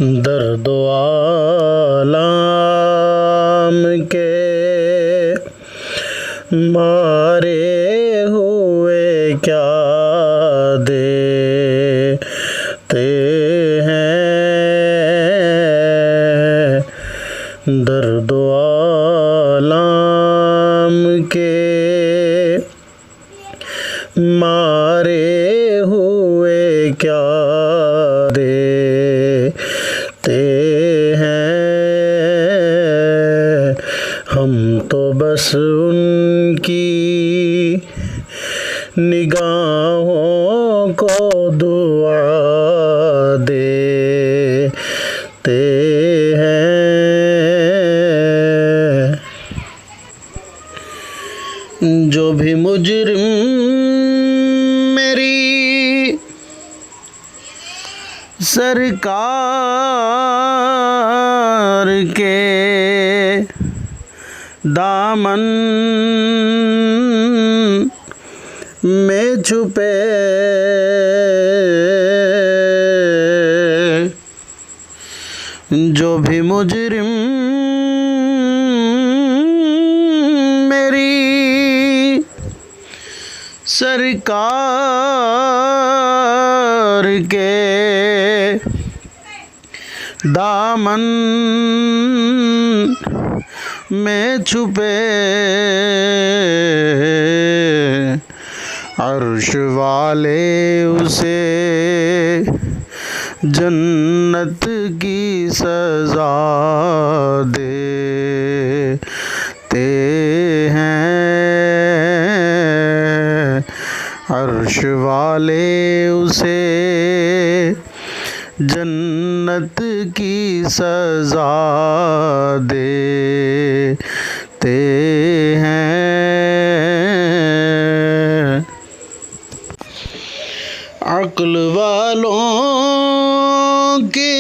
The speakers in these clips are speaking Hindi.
दर्द आलम के मारे हुए क्या देते हैं। दर्द आलम के मारे हुए क्या देते हैं। हम तो बस उनकी निगाहों को दुआ देते हैं। जो भी मुजरिम मेरी सरकार के दामन में छुपे, जो भी मुजरिम मेरी सरकार के दामन में छुपे, अर्श वाले उसे जन्नत की सज़ा देते हैं। अर्श वाले उसे जन्नत की सज़ा देते हैं। अक्ल वालों के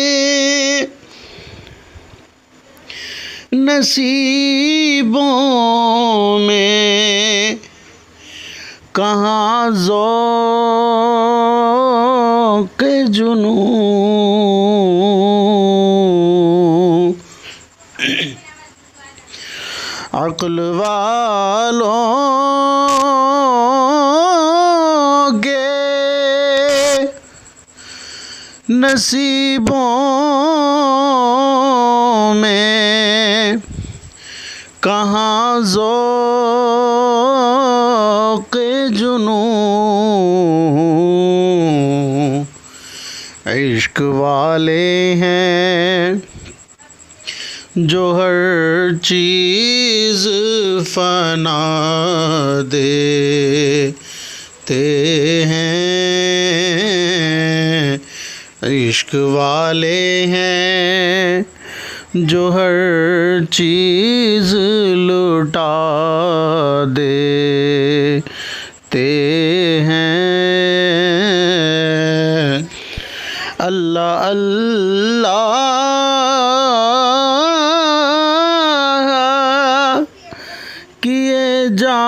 नसीबों में कहाँ ज़ौक़ जुनून। अक्ल वालों के नसीबों में कहाँ ज़ौक़ जुनून। इश्क वाले हैं जो हर चीज़ फ़ना देते हैं। इश्क वाले हैं जो हर चीज़ लुटा देते हैं। अल्लाह अल्लाह किए जाने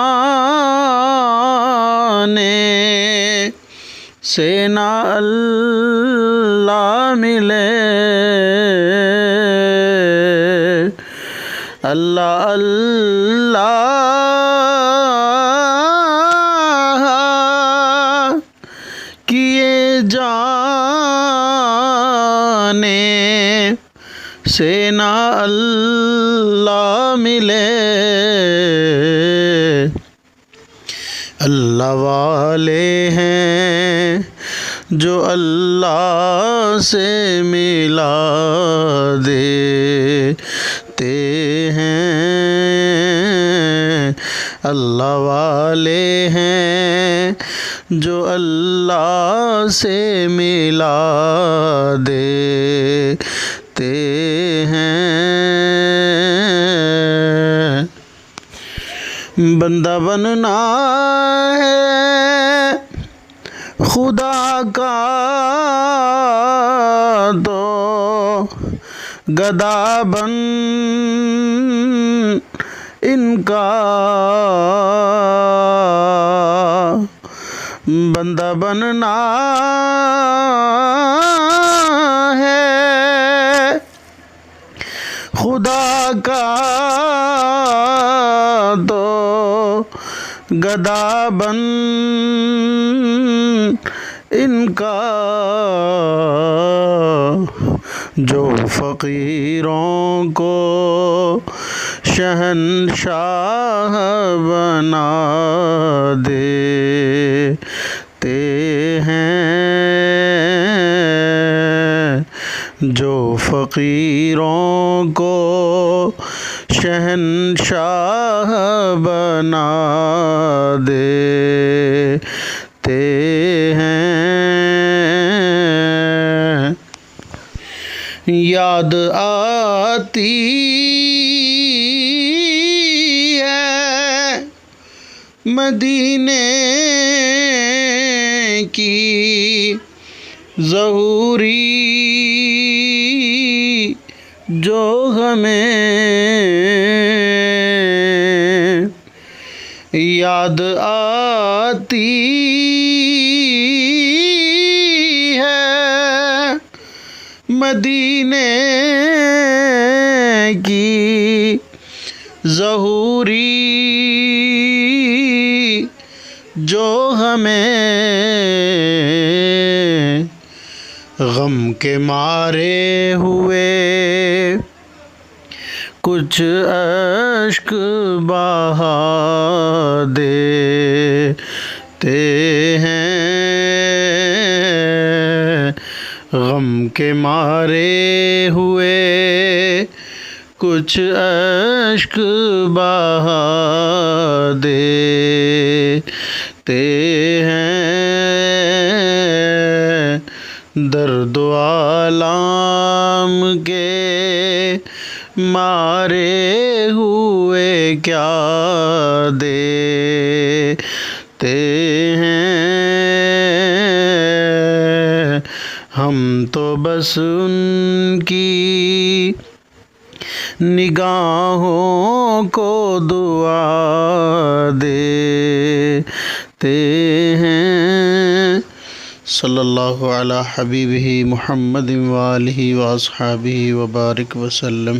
से ना अल्लाह मिले। अल्लाह अल्लाह किए जाने से ना अल्लाह मिले। अल्लाह वाले हैं जो अल्लाह से मिला देते हैं। अल्लाह वाले हैं जो अल्लाह से मिला देते हैं। बंदा बनना है खुदा का तो गदा बन इनका। बंदा बनना है खुदा का तो गदा बन इनका जो फ़कीरों को शहंशाह बना देते हैं, जो फ़कीरों को शहंशाह बना देते हैं। याद आती है मदीने की ज़हूरी जो हमें याद आती है मदीने की ज़हूरी जो हमें गम के मारे हुए कुछ अश्क बहा देते हैं, गम के मारे हुए कुछ अश्क बहा देते हैं। दर्द आलम के मारे हुए क्या देते हैं, हम तो बस उनकी निगाहों को दुआ देते हैं। सल्लल्लाहु अला हबीबिही मुहम्मद व आलिहि व अस्हाबिही व बारिक वसल्लम।